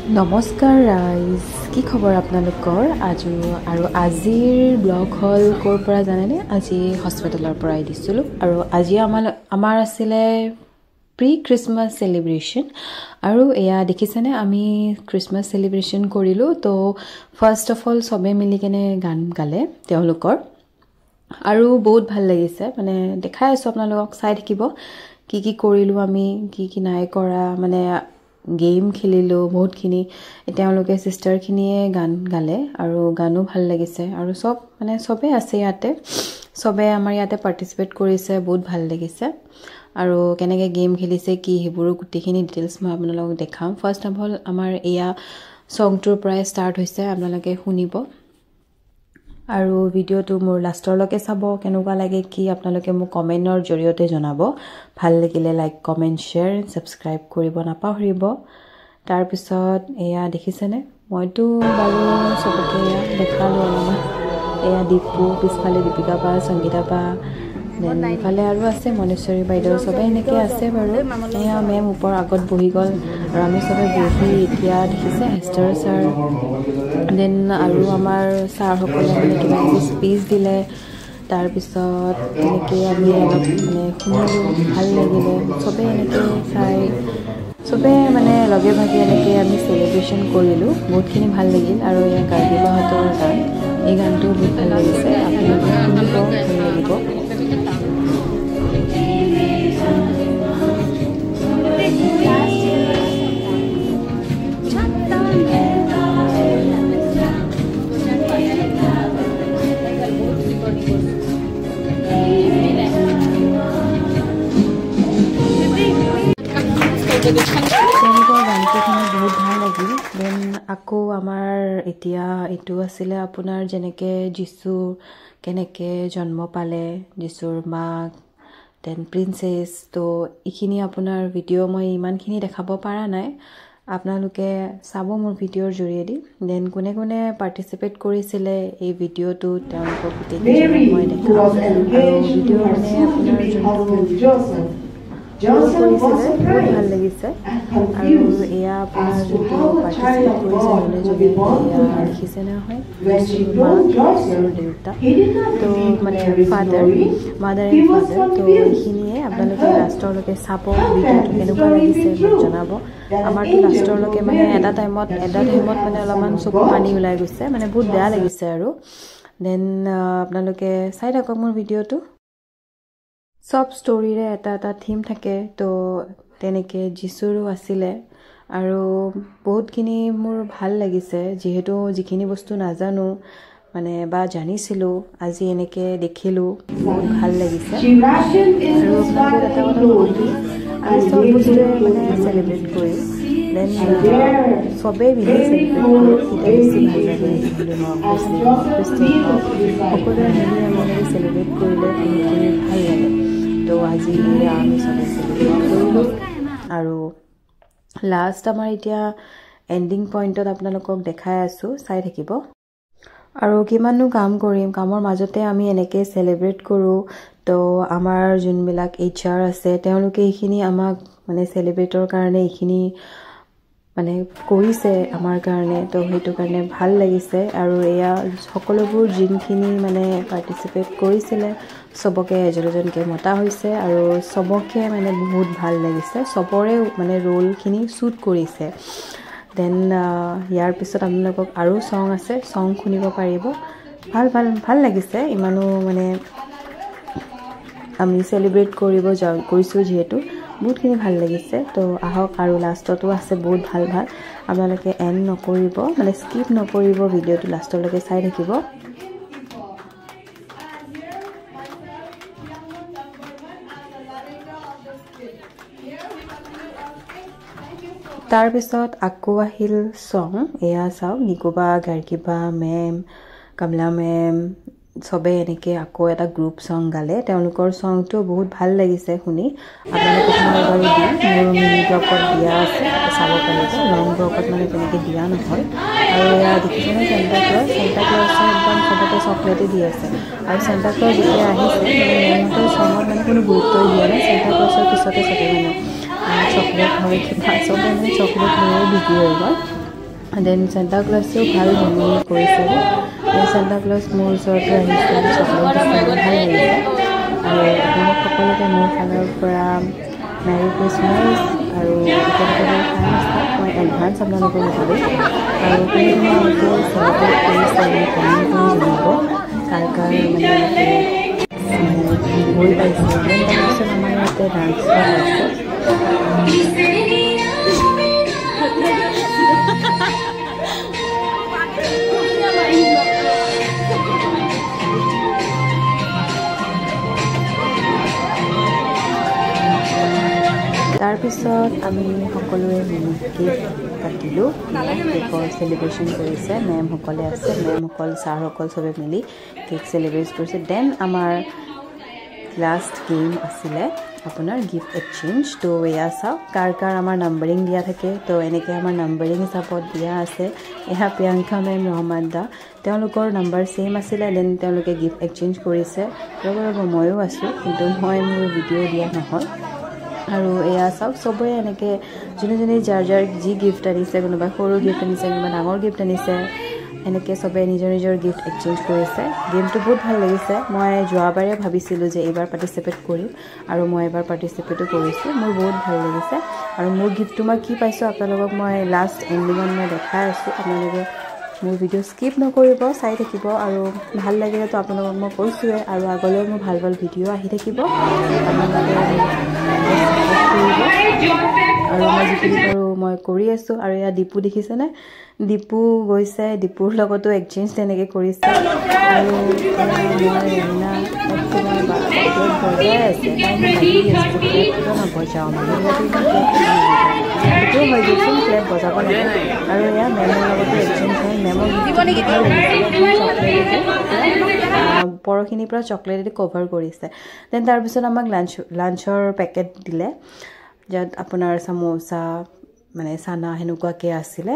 নমস্কাৰ ৰাইজ, কি খবৰ আপোনালোকৰ? আজিৰ ব্লগ হ'ল ক'ৰ পৰা জানেনে? আজি হস্পিটেলৰ পৰা দিছিলোঁ আৰু আজি আমাৰ আছিলে প্ৰি ক্ৰিছমাছ চেলিব্ৰেশ্যন আৰু এয়া দেখিছেনে আমি ক্ৰিছমাছ চেলিব্ৰেশ্যন কৰিলোঁ। তো ফাৰ্ষ্ট অফ অল চবে মিলি কেনে গান গালে তেওঁলোকৰ আৰু বহুত ভাল লাগিছে। মানে দেখাই আছোঁ আপোনালোকক, চাই থাকিব কি কৰিলোঁ আমি, কি নাই কৰা। মানে গেম খেলিলোঁ বহুতখিনি, তেওঁলোকে ছিষ্টাৰখিনিয়ে গান গালে আৰু গানো ভাল লাগিছে আৰু চবেই আছে ইয়াতে, চবে আমাৰ ইয়াতে পাৰ্টিচিপেট কৰিছে, বহুত ভাল লাগিছে। আৰু কেনেকৈ গেম খেলিছে কি সেইবোৰো গোটেইখিনি ডিটেইলছ মই আপোনালোকক দেখাম। ফাৰ্ষ্ট অফ অল আমাৰ এয়া ছংটোৰ পৰাই ষ্টাৰ্ট হৈছে, আপোনালোকে শুনিব আৰু ভিডিঅ'টো মোৰ লাষ্টৰলৈকে চাব। কেনেকুৱা লাগে কি আপোনালোকে মোক কমেণ্টৰ জৰিয়তে জনাব। ভাল লাগিলে লাইক কমেণ্ট শ্বেয়াৰ ছাবস্ক্ৰাইব কৰিব নাপাহৰিব। তাৰপিছত এয়া দেখিছেনে, মইতো বাৰু চবকে এয়া দেখালোঁ অলপমান। এয়া দীপু, পিছফালে দীপিকা বা সংগীতা বা, দেন ইফালে আৰু আছে মনেশ্বৰী বাইদেউ, চবেই এনেকৈ আছে বাৰু। এয়া মেম ওপৰ আগত বহি গ'ল আৰু আমি চবে বহি এতিয়া দেখিছে হেষ্টাৰ ছাৰ, দেন আৰু আমাৰ ছাৰসকলে মানে কিবা কিবি স্পীচ দিলে। তাৰপিছত এনেকৈ আমি অলপ মানে শুনিলোঁ, ভাল লাগিলে। চবেই এনেকৈ চাই চবেই মানে লগে ভাগে এনেকৈ আমি চেলিব্ৰেশ্যন কৰিলোঁ, বহুতখিনি ভাল লাগিল। আৰু এয়া গাৰ্গীবাহঁতৰ গান, এই গানটো বহুত ভাল লাগিছে, আপোনালোকে শুনিব, ভাল লাগিব। তেওঁলোকৰ গানটোখিনি বহুত ভাল লাগিল। দেন আকৌ আমাৰ এতিয়া এইটো আছিলে আপোনাৰ যেনেকৈ যীশু কেনেকৈ জন্ম পালে, যীশুৰ মাক, দেন প্ৰিন্সেছ। তো এইখিনি আপোনাৰ ভিডিঅ' মই ইমানখিনি দেখাব পৰা নাই, আপোনালোকে চাব মোৰ ভিডিঅ'ৰ জৰিয়তে। দেন কোনে কোনে পাৰ্টিচিপেট কৰিছিলে এই ভিডিঅ'টোত তেওঁলোকক গোটেইখিনি মই দেখাম। আৰু ভিডিঅ' মানে আপোনাৰ যোনটো কৰিছিলে বহুত ভাল লাগিছে। আৰু এয়া আপোনাৰ যোনটো পাৰ্টিচিপেট কৰিছে যোনে এয়া দেখিছে নহয়, যীশুৰ মাক, যীশুৰ দেউতা, তো মানে মাদাৰ এণ্ড ফাদাৰ। তো এইখিনিয়ে আপোনালোকে লাষ্টৰলৈকে চাব, ভিডিঅ'টো কেনেকুৱা লাগিছে মোক জনাব। আমাৰতো লাষ্টৰলৈকে মানে এটা টাইমত মানে অলপমান চকু পানী ওলাই গৈছে, মানে বহুত বেয়া লাগিছে আৰু। দেন আপোনালোকে চাই থাকক মোৰ ভিডিঅ'টো। চব ষ্টৰিৰে এটা থিম থাকে, তো তেনেকৈ যীশুৰো আছিলে আৰু বহুতখিনি মোৰ ভাল লাগিছে। যিহেতু যিখিনি বস্তু নাজানো মানে বা জানিছিলোঁ, আজি এনেকৈ দেখিলোঁ, বহুত ভাল লাগিছে। আৰু আপোনালোকক এটা কথা ক'লোঁ, আমি চব বস্তুৱে মানে চেলিব্ৰেট কৰিম। দেন চবেই মিলি চেলিব্ৰেট কৰোঁ, তেতিয়া বেছি ভাল লাগে। হিন্দু হওক, মুছলিম হওক, খ্ৰীষ্টিয়ান হওক, সকলোৱে মিলি আমি এনেকৈ চেলিব্ৰেট কৰিলে শুনি ভাল লাগে। তো আজি আমি চবে চেলিব্ৰেট কৰিলোঁ আৰু লাষ্ট আমাৰ এতিয়া এণ্ডিং পইণ্টত আপোনালোকক দেখাই আছোঁ, চাই থাকিব। আৰু কিমাননো কাম কৰিম, কামৰ মাজতে আমি এনেকৈ চেলিব্ৰেট কৰোঁ। তো আমাৰ যোনবিলাক HR আছে তেওঁলোকে এইখিনি আমাক মানে চেলিব্ৰেটৰ কাৰণে এইখিনি মানে কৰিছে আমাৰ কাৰণে, তো সেইটো কাৰণে ভাল লাগিছে। আৰু এয়া সকলোবোৰ যোনখিনি মানে পাৰ্টিচিপেট কৰিছিলে চবকে এজনকৈ মতা হৈছে আৰু চবকে মানে বহুত ভাল লাগিছে, চবৰে মানে ৰোলখিনি শ্বুট কৰিছে। দেন ইয়াৰ পিছত আপোনালোকক আৰু ছং আছে, ছং শুনিব পাৰিব। ভাল লাগিছে। ইমানো মানে আমি চেলিব্ৰেট কৰিছোঁ যিহেতু বহুতখিনি ভাল লাগিছে। তো আহক, আৰু লাষ্টতো আছে বহুত ভাল আপোনালোকে এণ্ড নকৰিব, মানে স্কিপ নকৰিব, ভিডিঅ'টো লাষ্টলৈকে চাই থাকিব। তাৰপিছত আকৌ আহিল ছং, এয়া চাওক, নিকুবা, গাৰ্গীবা মেম, কমলা মেম, চবেই এনেকৈ আকৌ এটা গ্ৰুপ ছং গালে। তেওঁলোকৰ ছংটো বহুত ভাল লাগিছে শুনি। আপোনালোকক মই বাৰু দিম, মোৰ মিনি ব্লগত দিয়া আছে, চাব পাৰিব। লং ব্লগত মানে তেনেকৈ দিয়া নহয়। আৰু এয়া দেখিছেনে চেণ্টা ক্লজ একদম চবতে চকলেটেই দি আছে। আৰু চেণ্টা ক্লজ যেতিয়া আহিছে মানে মেমহঁতৰ ছঙত মানে কোনো গুৰুত্বই দিয়া নাই, চেণ্টা ক্লজৰ পিছতে চবে মানে চকলেট হয় কিবা, চবে মানে চকলেট লৈয়ে বিজি হৈ গ'ল। দেন চেণ্টা ক্লজেও ভাল হেল্প কৰিছে চেণ্টা ক্লজ মোৰ ওচৰতে আহিছে চকলেট দিছে ভাল লাগিছে আৰু আপোনালোক সকলোকে মোৰ ফালৰ পৰা মেৰি ক্ৰিছমাছ আৰু একেলগে মই এডভান্স আপোনালোকক দিলোঁ আৰু কোনোদিনলৈকে চেলিব্ৰেট কৰিছে কমেণ্ট কৰি জনাব কাৰ কাৰ মানে গৈ পাইছে দেন তাৰপিছত আমাৰ ইয়াতে ডান্স আছে তাৰপিছত আমি সকলোৱে কেক কাটিলোঁ কেকৰ চেলিব্ৰেশ্যন কৰিছে মেমসকলে আছে মেমসকল ছাৰসকল চবে মিলি কেক চেলিব্ৰেট কৰিছে দেন আমাৰ লাষ্ট গেম আছিলে আপোনাৰ গিফ্ট এক্সচেঞ্জ তো এয়া চাওক কাৰ কাৰ আমাৰ নাম্বাৰিং দিয়া থাকে তো এনেকৈ আমাৰ নাম্বাৰিং হিচাপত দিয়া আছে এয়া প্ৰিয়ংকা মেম ৰহমান দা তেওঁলোকৰ নাম্বাৰ ছেইম আছিলে দেন তেওঁলোকে গিফ্ট এক্সচেঞ্জ কৰিছে ৰ'ব ময়ো আছোঁ কিন্তু মই মোৰ ভিডিঅ' দিয়া নহ'ল আৰু এয়া চাওক চবৰে এনেকৈ যোনে যাৰ যি গিফ্ট আনিছে কোনোবাই সৰু গিফ্ট আনিছে কোনোবাই ডাঙৰ গিফ্ট আনিছে এনেকৈ চবে নিজৰ গিফ্ট এক্সচেঞ্জ কৰিছে গেমটো বহুত ভাল লাগিছে মই যোৱাবাৰে ভাবিছিলোঁ যে এইবাৰ পাৰ্টিচিপেট কৰিম আৰু মই এবাৰ পাৰ্টিচিপেটো কৰিছোঁ মোৰ বহুত ভাল লাগিছে আৰু মোৰ গিফ্টটো মই কি পাইছোঁ আপোনালোকক মই লাষ্ট এণ্ডিঙত মই দেখাই আছোঁ আপোনালোকে মোৰ ভিডিঅ' স্কিপ নকৰিব চাই থাকিব আৰু ভাল লাগিলেতো আপোনালোকক মই কৈছোঁৱে আৰু আগলৈও মোৰ ভাল ভিডিঅ' আহি থাকিব আপোনালোকে আৰু মই যিখিনি পাৰোঁ মই কৰি আছোঁ আৰু এয়া দীপু দেখিছেনে দীপু গৈছে দীপুৰ লগতো এক্সচেঞ্জ তেনেকৈ কৰিছে আৰু বজাই আছে নবজাওঁ সেইটোও হৈ গৈছিল ক্লেপ বজাব লাগে আৰু এয়া মেমৰ লগতো এক্সচেঞ্জ হয় মেমৰ পৰখিনিৰ পৰা চকলেটেদি কভাৰ কৰিছে দেন তাৰপিছত আমাক লাঞ্চৰ পেকেট দিলে য'ত আপোনাৰ চামোচা মানে চানা সেনেকুৱাকৈ আছিলে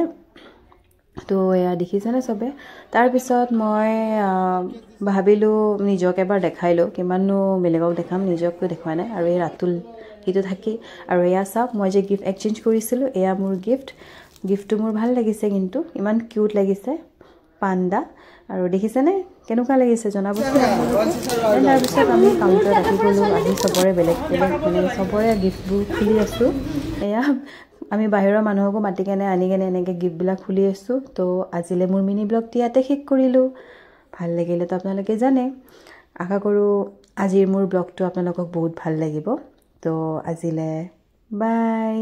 তো এয়া দেখিছেনে চবে তাৰপিছত মই ভাবিলোঁ নিজক এবাৰ দেখাই লওঁ কিমাননো বেলেগক দেখাম নিজকতো দেখুওৱা নাই আৰু এই ৰাতুল সেইটো থাকেই আৰু এয়া চাওক মই যে গিফ্ট এক্সচেঞ্জ কৰিছিলোঁ এয়া মোৰ গিফ্টটো মোৰ ভাল লাগিছে কিন্তু ইমান কিউট লাগিছে পাণ্ডা আৰু দেখিছেনে কেনেকুৱা লাগিছে জনাবচোন তাৰপিছত আমি কাউণ্টাৰত আহি গ'লোঁ আহি চবৰে বেলেগ মানে চবৰে গিফ্টবোৰ খুলি আছোঁ এয়া আমি বাহিৰৰ মানুহকো মাতি কেনে আনি কেনে এনেকৈ গিফ্টবিলাক খুলি আছোঁ তো আজিলৈ মোৰ মিনি ব্লগটি ইয়াতে শেষ কৰিলোঁ ভাল লাগিলেতো আপোনালোকে জানে আশা কৰোঁ আজিৰ মোৰ ব্লগটো আপোনালোকক বহুত ভাল লাগিব তো আজিলৈ বাই